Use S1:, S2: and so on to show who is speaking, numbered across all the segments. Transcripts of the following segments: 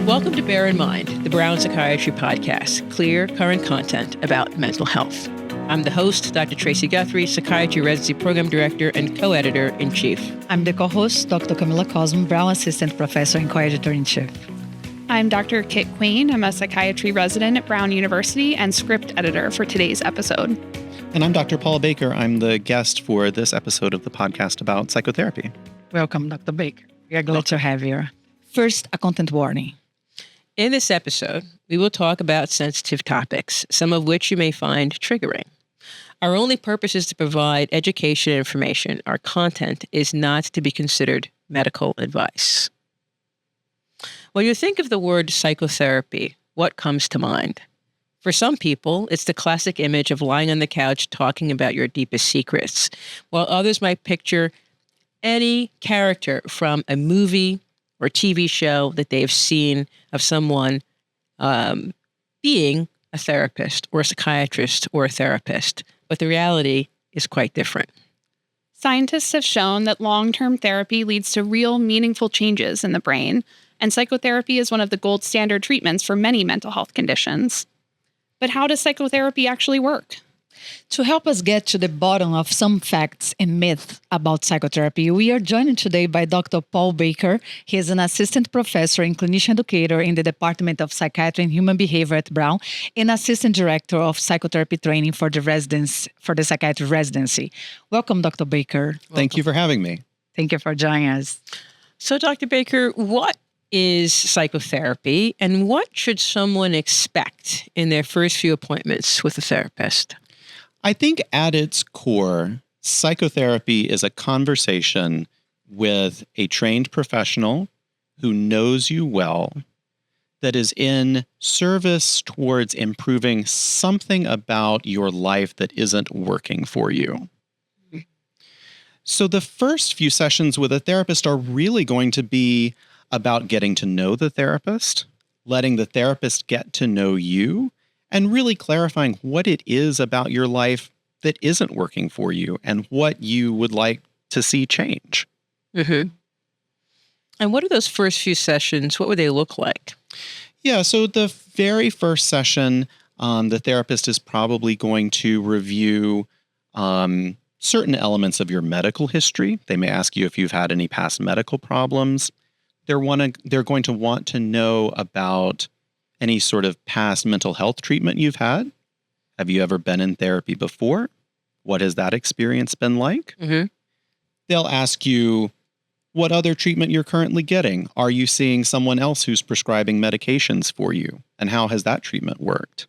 S1: Welcome to Bear in Mind, the Brown Psychiatry podcast, clear, current content about mental health. I'm the host, Dr. Tracey Guthrie, Psychiatry Residency Program Director and Co-Editor-in-Chief.
S2: I'm the co-host, Dr. Camila Cosmo, Brown Assistant Professor and Co-Editor-in-Chief.
S3: I'm Dr. Kit Quain. I'm a psychiatry resident at Brown University and script editor for today's episode.
S4: And I'm Dr. Paul Baker. I'm the guest for this episode of the podcast about psychotherapy.
S2: Welcome, Dr. Baker. We are glad to have you. First, a content warning.
S1: In this episode, we will talk about sensitive topics, some of which you may find triggering. Our only purpose is to provide education and information. Our content is not to be considered medical advice. When you think of the word psychotherapy, what comes to mind? For some people, it's the classic image of lying on the couch talking about your deepest secrets, while others might picture any character from a movie or TV show that they've seen of someone being a therapist or a psychiatrist or a therapist. But the reality is quite different.
S3: Scientists have shown that long-term therapy leads to real, meaningful changes in the brain, and psychotherapy is one of the gold standard treatments for many mental health conditions. But how does psychotherapy actually work?
S2: To help us get to the bottom of some facts and myths about psychotherapy, we are joined today by Dr. Paul Baker. He is an assistant professor and clinician educator in the Department of Psychiatry and Human Behavior at Brown and assistant director of psychotherapy training for the psychiatry residency. Welcome, Dr. Baker.
S4: Thank you for having me.
S2: Thank you for joining us.
S1: So, Dr. Baker, what is psychotherapy and what should someone expect in their first few appointments with a therapist?
S4: I think at its core, psychotherapy is a conversation with a trained professional who knows you well, that is in service towards improving something about your life that isn't working for you. So the first few sessions with a therapist are really going to be about getting to know the therapist, letting the therapist get to know you, and really clarifying what it is about your life that isn't working for you and what you would like to see change.
S1: Mm-hmm. And what are those first few sessions? What would they look like?
S4: Yeah, so the very first session, the therapist is probably going to review certain elements of your medical history. They may ask you if you've had any past medical problems. They're going to want to know about any sort of past mental health treatment you've had. Have you ever been in therapy before? What has that experience been like?
S1: Mm-hmm.
S4: They'll ask you what other treatment you're currently getting. Are you seeing someone else who's prescribing medications for you? And how has that treatment worked?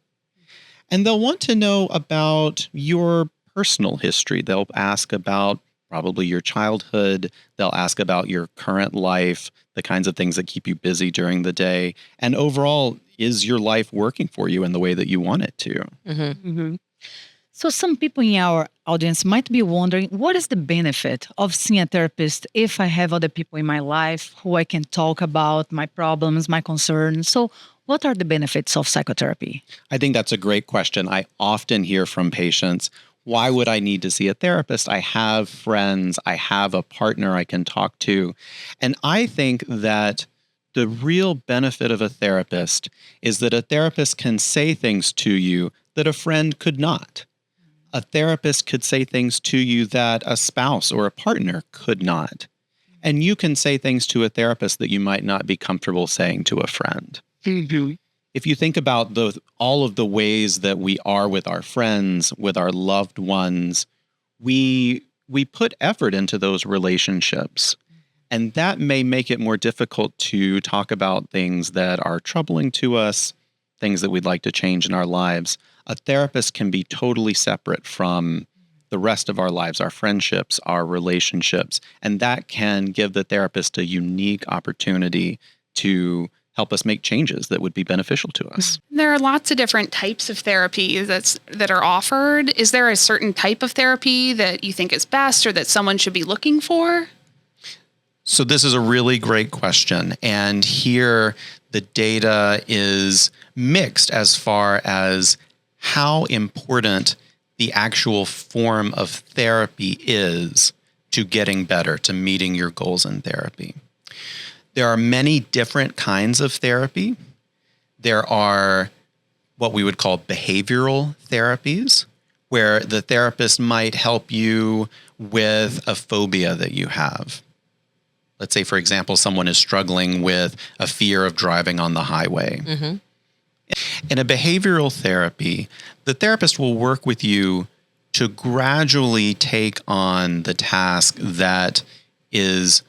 S4: And they'll want to know about your personal history. They'll ask about probably your childhood. They'll ask about your current life, the kinds of things that keep you busy during the day. And overall, is your life working for you in the way that you want it to?
S1: Mm-hmm.
S2: Mm-hmm. So some people in our audience might be wondering, what is the benefit of seeing a therapist if I have other people in my life who I can talk about my problems, my concerns? So what are the benefits of psychotherapy?
S4: I think that's a great question. I often hear from patients, why would I need to see a therapist? I have friends. I have a partner I can talk to. And I think that the real benefit of a therapist is that a therapist can say things to you that a friend could not. A therapist could say things to you that a spouse or a partner could not. And you can say things to a therapist that you might not be comfortable saying to a friend.
S2: Mm-hmm.
S4: If you think about all of the ways that we are with our friends, with our loved ones, we put effort into those relationships. And that may make it more difficult to talk about things that are troubling to us, things that we'd like to change in our lives. A therapist can be totally separate from the rest of our lives, our friendships, our relationships. And that can give the therapist a unique opportunity to help us make changes that would be beneficial to us.
S3: There are lots of different types of therapy that are offered. Is there a certain type of therapy that you think is best or that someone should be looking for?
S4: So this is a really great question. And here the data is mixed as far as how important the actual form of therapy is to getting better, to meeting your goals in therapy. There are many different kinds of therapy. There are what we would call behavioral therapies, where the therapist might help you with a phobia that you have. Let's say, for example, someone is struggling with a fear of driving on the highway.
S1: Mm-hmm.
S4: In a behavioral therapy, the therapist will work with you to gradually take on the task that is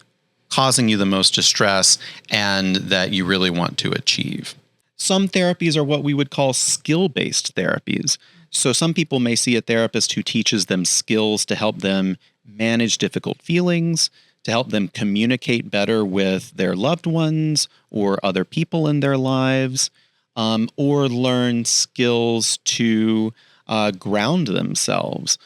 S4: causing you the most distress and that you really want to achieve. Some therapies are what we would call skill-based therapies. So some people may see a therapist who teaches them skills to help them manage difficult feelings, to help them communicate better with their loved ones or other people in their lives, or learn skills to ground themselves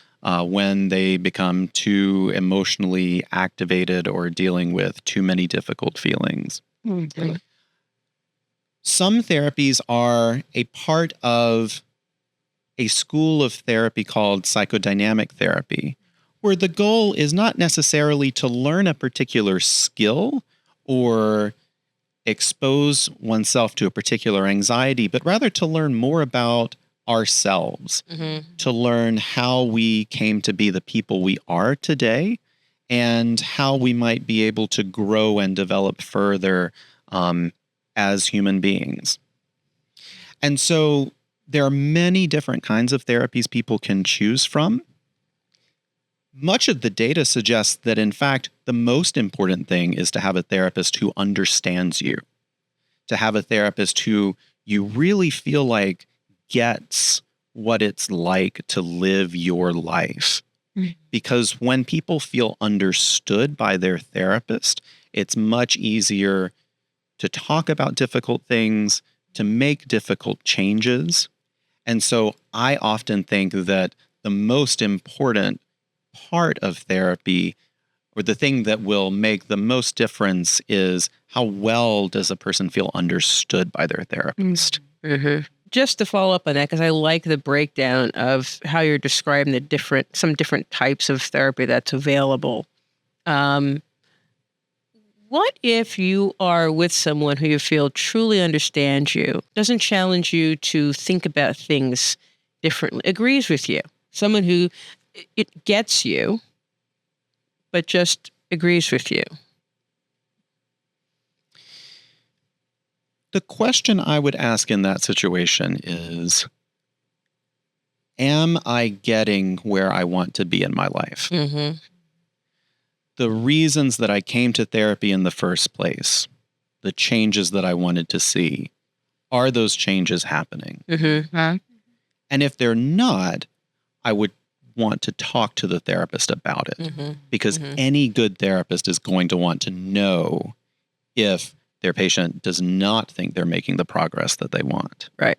S4: when they become too emotionally activated or dealing with too many difficult feelings.
S2: Mm-hmm.
S4: Some therapies are a part of a school of therapy called psychodynamic therapy, where the goal is not necessarily to learn a particular skill or expose oneself to a particular anxiety, but rather to learn more about ourselves, to learn how we came to be the people we are today, and how we might be able to grow and develop further as human beings. And so there are many different kinds of therapies people can choose from. Much of the data suggests that, in fact, the most important thing is to have a therapist who understands you, to have a therapist who you really feel like gets what it's like to live your life. Because when people feel understood by their therapist, it's much easier to talk about difficult things, to make difficult changes. And so I often think that the most important part of therapy, or the thing that will make the most difference, is how well does a person feel understood by their therapist.
S1: Mm-hmm. Just to follow up on that, because I like the breakdown of how you're describing some different types of therapy that's available. What if you are with someone who you feel truly understands you, doesn't challenge you to think about things differently, agrees with you, someone who it gets you, but just agrees with you?
S4: The question I would ask in that situation is, am I getting where I want to be in my life?
S1: Mm-hmm.
S4: The reasons that I came to therapy in the first place, the changes that I wanted to see, are those changes happening?
S1: Mm-hmm.
S4: And if they're not, I would want to talk to the therapist about it, because any good therapist is going to want to know if their patient does not think they're making the progress that they want.
S1: Right.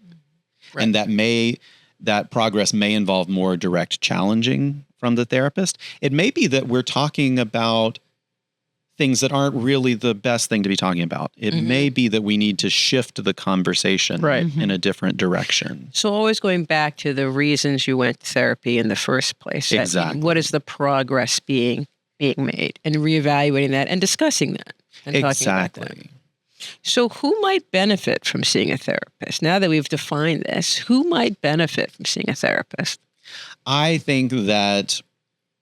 S4: And that progress may involve more direct challenging from the therapist. It may be that we're talking about things that aren't really the best thing to be talking about. It may be that we need to shift the conversation in a different direction.
S1: So always going back to the reasons you went to therapy in the first place.
S4: Exactly.
S1: What is the progress being made, and reevaluating that and discussing that and talking about that. So who might benefit from seeing a therapist? Now that we've defined this, who might benefit from seeing a therapist?
S4: I think that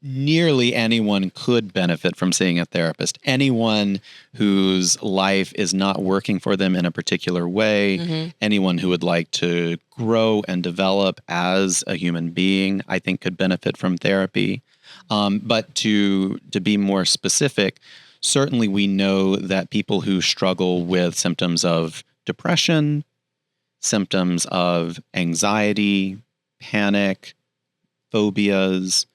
S4: nearly anyone could benefit from seeing a therapist. Anyone whose life is not working for them in a particular way, anyone who would like to grow and develop as a human being, I think could benefit from therapy. But to be more specific, certainly we know that people who struggle with symptoms of depression, symptoms of anxiety, panic, phobias,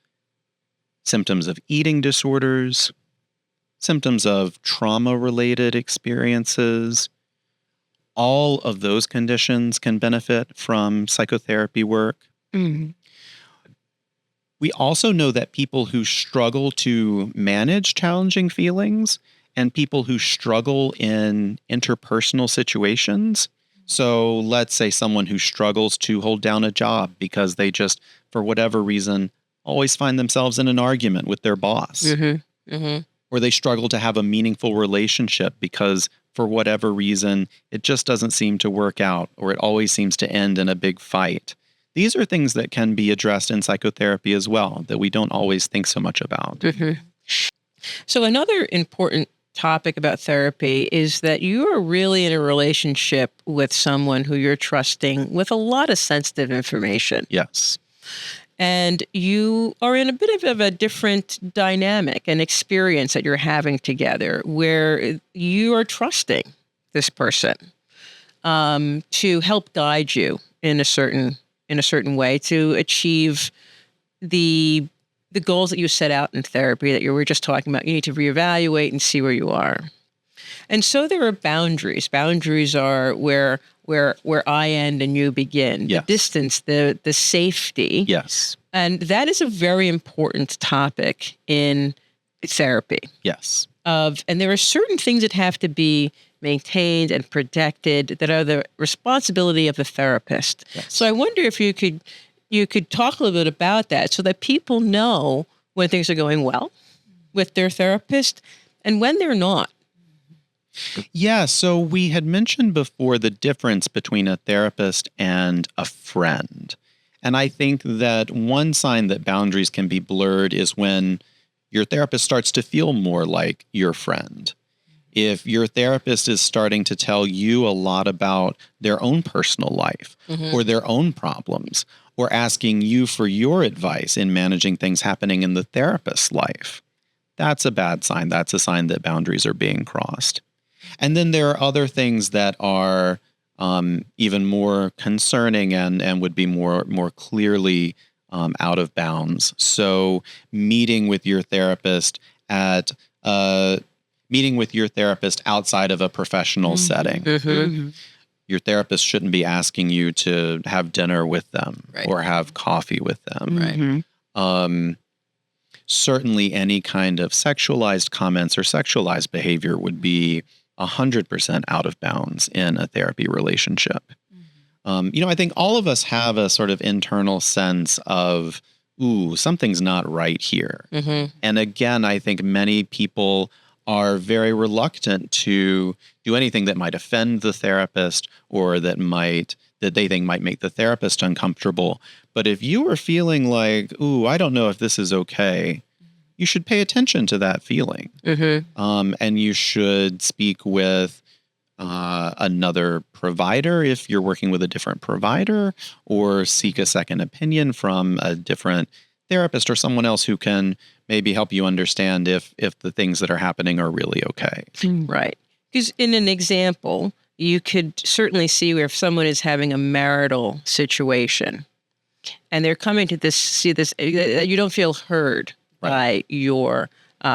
S4: symptoms of eating disorders, symptoms of trauma-related experiences, all of those conditions can benefit from psychotherapy work. We also know that people who struggle to manage challenging feelings and people who struggle in interpersonal situations. So let's say someone who struggles to hold down a job because they just, for whatever reason, always find themselves in an argument with their boss. or they struggle to have a meaningful relationship because for whatever reason, it just doesn't seem to work out, or it always seems to end in a big fight. These are things that can be addressed in psychotherapy as well, that we don't always think so much about.
S1: Mm-hmm. So another important topic about therapy is that you are really in a relationship with someone who you're trusting with a lot of sensitive information.
S4: Yes.
S1: And you are in a bit of a different dynamic and experience that you're having together where you are trusting this person to help guide you in a certain way to achieve the goals that you set out in therapy that you were just talking about. You need to reevaluate and see where you are. And so there are boundaries. Boundaries are where I end and you begin.
S4: Yes.
S1: The distance, the safety.
S4: Yes.
S1: And that is a very important topic in therapy.
S4: Yes.
S1: And there are certain things that have to be maintained and protected that are the responsibility of the therapist.
S4: Yes.
S1: So I wonder if you could talk a little bit about that so that people know when things are going well with their therapist and when they're not.
S4: Yeah, so we had mentioned before the difference between a therapist and a friend. And I think that one sign that boundaries can be blurred is when your therapist starts to feel more like your friend. If your therapist is starting to tell you a lot about their own personal life or their own problems, or asking you for your advice in managing things happening in the therapist's life, that's a bad sign. That's a sign that boundaries are being crossed. And then there are other things that are even more concerning and would be more clearly out of bounds. So meeting with your therapist outside of a professional setting.
S1: Mm-hmm.
S4: Your therapist shouldn't be asking you to have dinner with them or have coffee with them.
S1: Right.
S4: Certainly any kind of sexualized comments or sexualized behavior would be 100% out of bounds in a therapy relationship. I think all of us have a sort of internal sense of, ooh, something's not right here. And again, I think many people are very reluctant to do anything that might offend the therapist or that they think might make the therapist uncomfortable. But if you are feeling like, ooh, I don't know if this is okay, you should pay attention to that feeling. And you should speak with another provider if you're working with a different provider, or seek a second opinion from a different therapist or someone else who can maybe help you understand if the things that are happening are really okay.
S1: Right. Because in an example, you could certainly see where if someone is having a marital situation and they're coming to see this, you don't feel heard by your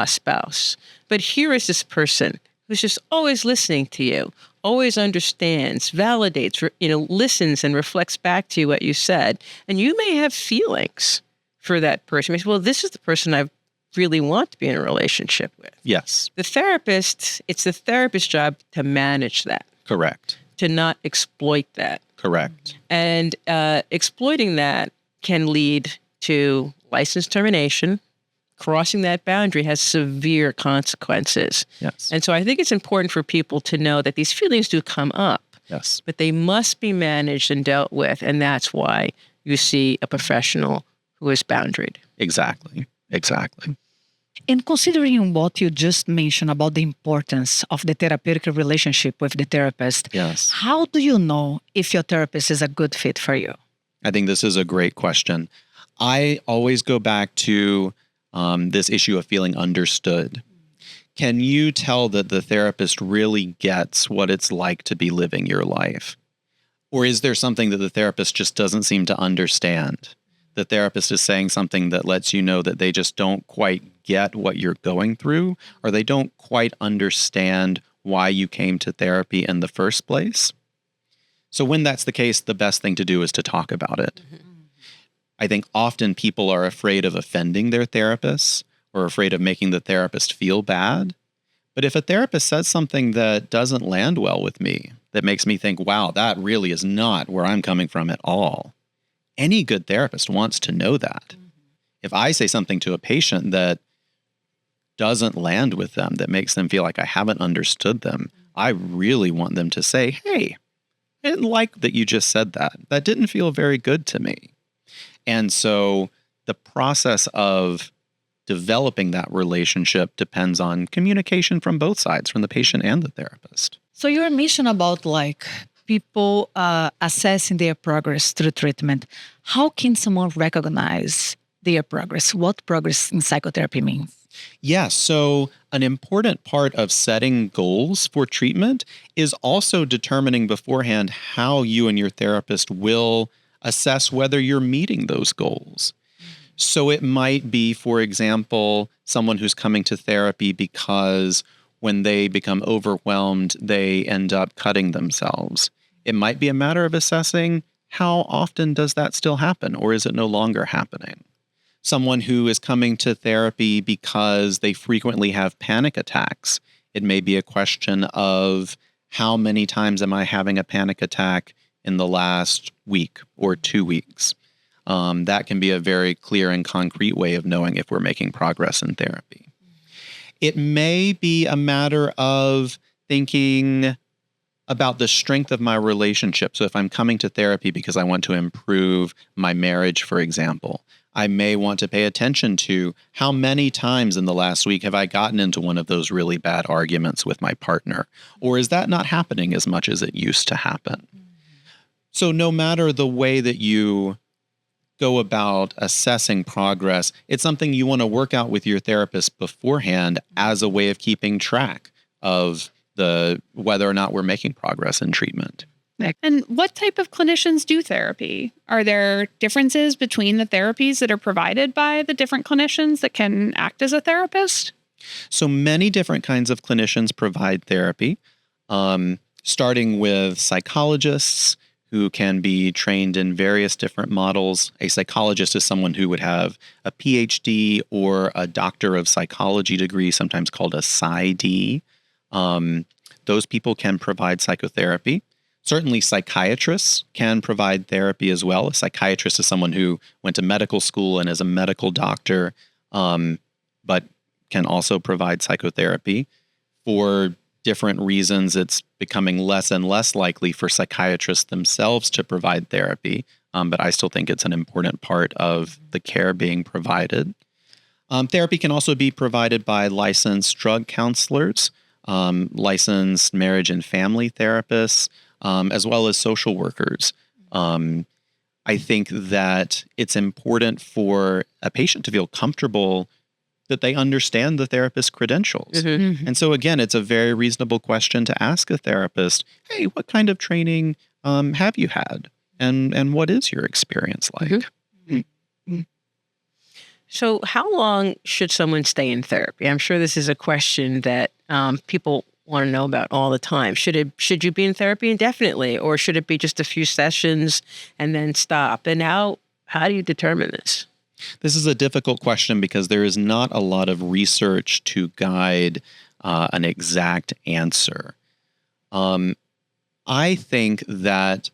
S1: spouse. But here is this person who's just always listening to you, always understands, validates, listens and reflects back to you what you said. And you may have feelings for that person. You say, well, this is the person I really want to be in a relationship with.
S4: Yes.
S1: It's the therapist's job to manage that.
S4: Correct.
S1: To not exploit that.
S4: Correct.
S1: And exploiting that can lead to license termination. Crossing that boundary has severe consequences.
S4: Yes.
S1: And so I think it's important for people to know that these feelings do come up.
S4: Yes.
S1: But they must be managed and dealt with. And that's why you see a professional who is boundaried.
S4: Exactly.
S2: And considering what you just mentioned about the importance of the therapeutic relationship with the therapist,
S4: yes,
S2: how do you know if your therapist is a good fit for you?
S4: I think this is a great question. I always go back to this issue of feeling understood. Can you tell that the therapist really gets what it's like to be living your life? Or is there something that the therapist just doesn't seem to understand? The therapist is saying something that lets you know that they just don't quite get what you're going through, or they don't quite understand why you came to therapy in the first place. So when that's the case, the best thing to do is to talk about it. I think often people are afraid of offending their therapists or afraid of making the therapist feel bad. But if a therapist says something that doesn't land well with me, that makes me think, wow, that really is not where I'm coming from at all, any good therapist wants to know that. If I say something to a patient that doesn't land with them, that makes them feel like I haven't understood them, I really want them to say, hey, I didn't like that you just said that. That didn't feel very good to me. And so the process of developing that relationship depends on communication from both sides, from the patient and the therapist.
S2: So your mission about like people assessing their progress through treatment, how can someone recognize their progress? What progress in psychotherapy means?
S4: Yes. So an important part of setting goals for treatment is also determining beforehand how you and your therapist will assess whether you're meeting those goals. So it might be, for example, someone who's coming to therapy because when they become overwhelmed, they end up cutting themselves. It might be a matter of assessing how often does that still happen, or is it no longer happening? Someone who is coming to therapy because they frequently have panic attacks. It may be a question of how many times am I having a panic attack in the last week or 2 weeks? That can be a very clear and concrete way of knowing if we're making progress in therapy. It may be a matter of thinking about the strength of my relationship. So if I'm coming to therapy because I want to improve my marriage, for example, I may want to pay attention to how many times in the last week have I gotten into one of those really bad arguments with my partner? Or is that not happening as much as it used to happen? So no matter the way that you go about assessing progress, it's something you want to work out with your therapist beforehand as a way of keeping track of whether or not we're making progress in treatment.
S3: And what type of clinicians do therapy? Are there differences between the therapies that are provided by the different clinicians that can act as a therapist?
S4: So many different kinds of clinicians provide therapy, starting with psychologists who can be trained in various different models. A psychologist is someone who would have a PhD or a doctor of psychology degree, sometimes called a PsyD. Those people can provide psychotherapy. Certainly psychiatrists can provide therapy as well. A psychiatrist is someone who went to medical school and is a medical doctor, but can also provide psychotherapy. For different reasons, it's becoming less and less likely for psychiatrists themselves to provide therapy, but I still think it's an important part of the care being provided. Therapy can also be provided by licensed drug counselors, licensed marriage and family therapists, as well as social workers. I think that it's important for a patient to feel comfortable that they understand the therapist's credentials.
S1: Mm-hmm.
S4: And so again, it's a very reasonable question to ask a therapist, hey, what kind of training have you had? And what is your experience like?
S1: Mm-hmm. So how long should someone stay in therapy? I'm sure this is a question that people want to know about all the time. Should you be in therapy indefinitely, or should it be just a few sessions and then stop? And how do you determine this?
S4: This is a difficult question because there is not a lot of research to guide an exact answer. I think that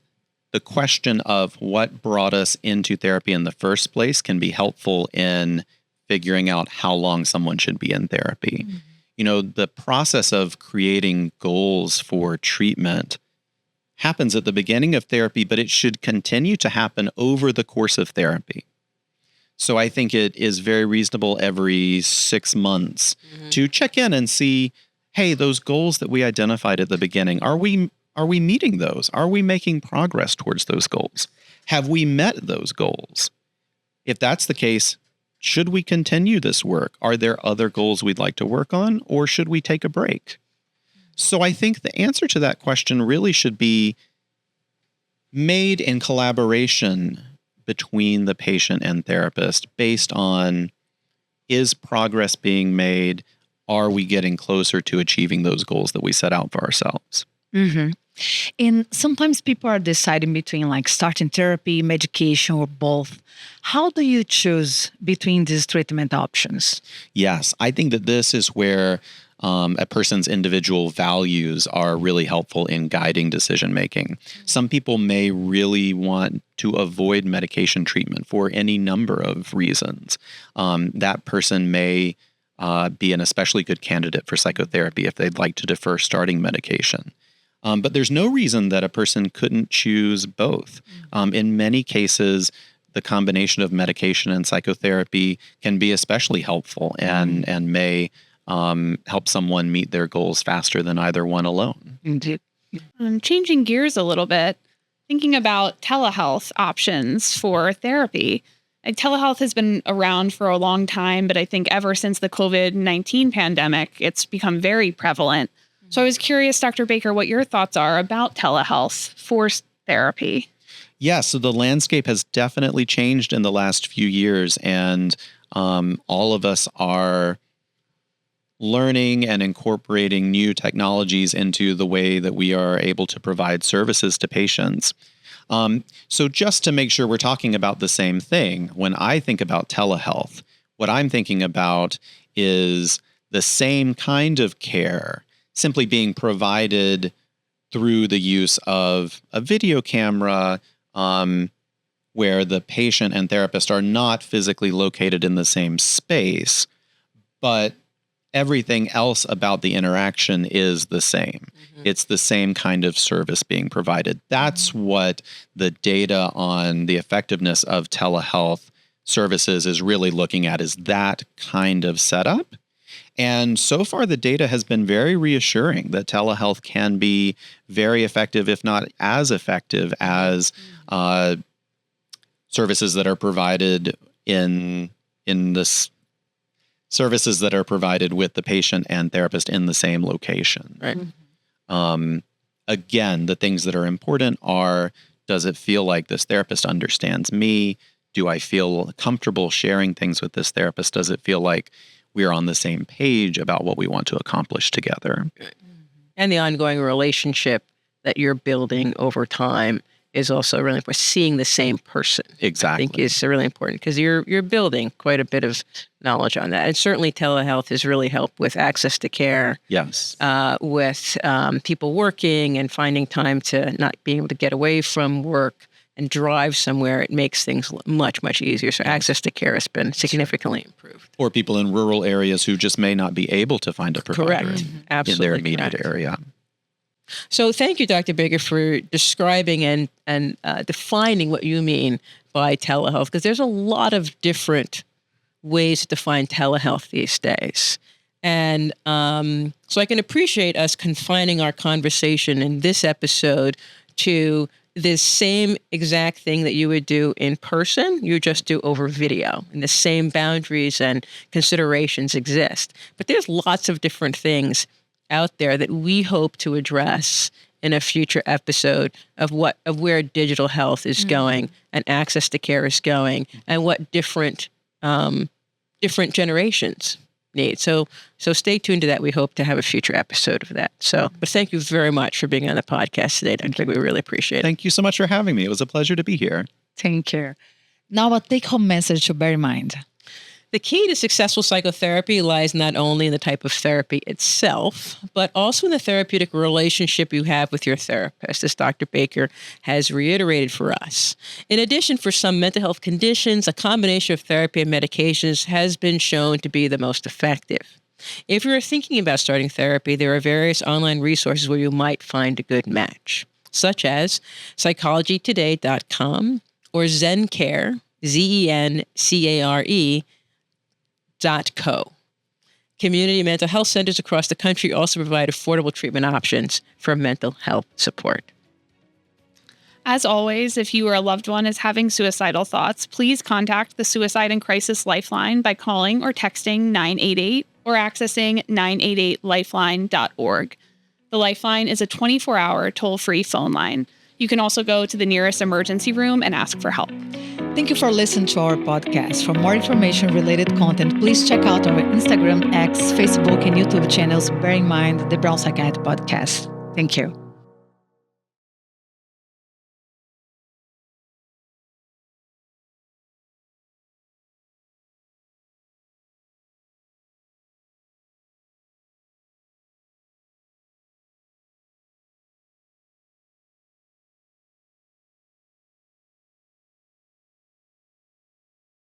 S4: the question of what brought us into therapy in the first place can be helpful in figuring out how long someone should be in therapy. Mm-hmm. You know, the process of creating goals for treatment happens at the beginning of therapy, but it should continue to happen over the course of therapy. So I think it is very reasonable every 6 months to check in and see, hey, those goals that we identified at the beginning, are we meeting those? Are we making progress towards those goals? Have we met those goals? If that's the case, should we continue this work? Are there other goals we'd like to work on, or should we take a break? So I think the answer to that question really should be made in collaboration between the patient and therapist based on, is progress being made? Are we getting closer to achieving those goals that we set out for ourselves?
S2: Mm-hmm. And sometimes people are deciding between like starting therapy, medication, or both. How do you choose between these treatment options?
S4: Yes, I think that this is where a person's individual values are really helpful in guiding decision making. Some people may really want to avoid medication treatment for any number of reasons. That person may be an especially good candidate for psychotherapy if they'd like to defer starting medication. But there's no reason that a person couldn't choose both. In many cases, the combination of medication and psychotherapy can be especially helpful and may help someone meet their goals faster than either one alone.
S2: Indeed.
S3: Changing gears a little bit, thinking about telehealth options for therapy. Telehealth has been around for a long time, but I think ever since the COVID-19 pandemic, it's become very prevalent. So I was curious, Dr. Baker, what your thoughts are about telehealth for therapy.
S4: Yeah, so the landscape has definitely changed in the last few years, and all of us are learning and incorporating new technologies into the way that we are able to provide services to patients. So just to make sure we're talking about the same thing, when I think about telehealth, what I'm thinking about is the same kind of care simply being provided through the use of a video camera, where the patient and therapist are not physically located in the same space, but everything else about the interaction is the same. It's the same kind of service being provided. That's what the data on the effectiveness of telehealth services is really looking at, is that kind of setup. And so far, the data has been very reassuring that telehealth can be very effective, if not as effective as services that are provided in this services that are provided with the patient and therapist in the same location.
S1: Right.
S4: Again, the things that are important are, does it feel like this therapist understands me? Do I feel comfortable sharing things with this therapist? Does it feel like we're on the same page about what we want to accomplish together?
S1: And the ongoing relationship that you're building over time is also really important. Seeing the same person,
S4: Exactly.
S1: I think, is really important because you're building quite a bit of knowledge on that. And certainly telehealth has really helped with access to care.
S4: Yes.
S1: With people working and finding time to not being able to get away from work and drive somewhere. It makes things much, much easier. So access to care has been significantly improved.
S4: Or people in rural areas who just may not be able to find a provider
S1: Correct.
S4: in
S1: Absolutely
S4: their immediate
S1: correct.
S4: area.
S1: So thank you, Dr. Baker, for describing and defining what you mean by telehealth, because there's a lot of different ways to define telehealth these days. And so I can appreciate us confining our conversation in this episode to this same exact thing that you would do in person, you just do over video, and the same boundaries and considerations exist. But there's lots of different things out there that we hope to address in a future episode of where digital health is going and access to care is going, and what different generations need. So stay tuned to that. We hope to have a future episode of that. But thank you very much for being on the podcast today, Dr. We really appreciate it.
S4: Thank you so much for having me. It was a pleasure to be here.
S2: Thank you. Now, a take-home message to bear in mind.
S1: The key to successful psychotherapy lies not only in the type of therapy itself, but also in the therapeutic relationship you have with your therapist, as Dr. Baker has reiterated for us. In addition, for some mental health conditions, a combination of therapy and medications has been shown to be the most effective. If you're thinking about starting therapy, there are various online resources where you might find a good match, such as psychologytoday.com or ZenCare, ZenCare.co. Community mental health centers across the country also provide affordable treatment options for mental health support.
S3: As always, if you or a loved one is having suicidal thoughts, please contact the Suicide and Crisis Lifeline by calling or texting 988 or accessing 988lifeline.org. The Lifeline is a 24-hour toll-free phone line. You can also go to the nearest emergency room and ask for help.
S2: Thank you for listening to our podcast. For more information-related content, please check out our Instagram, X, Facebook, and YouTube channels. Bear in mind the Brown Psychiatry Podcast. Thank you.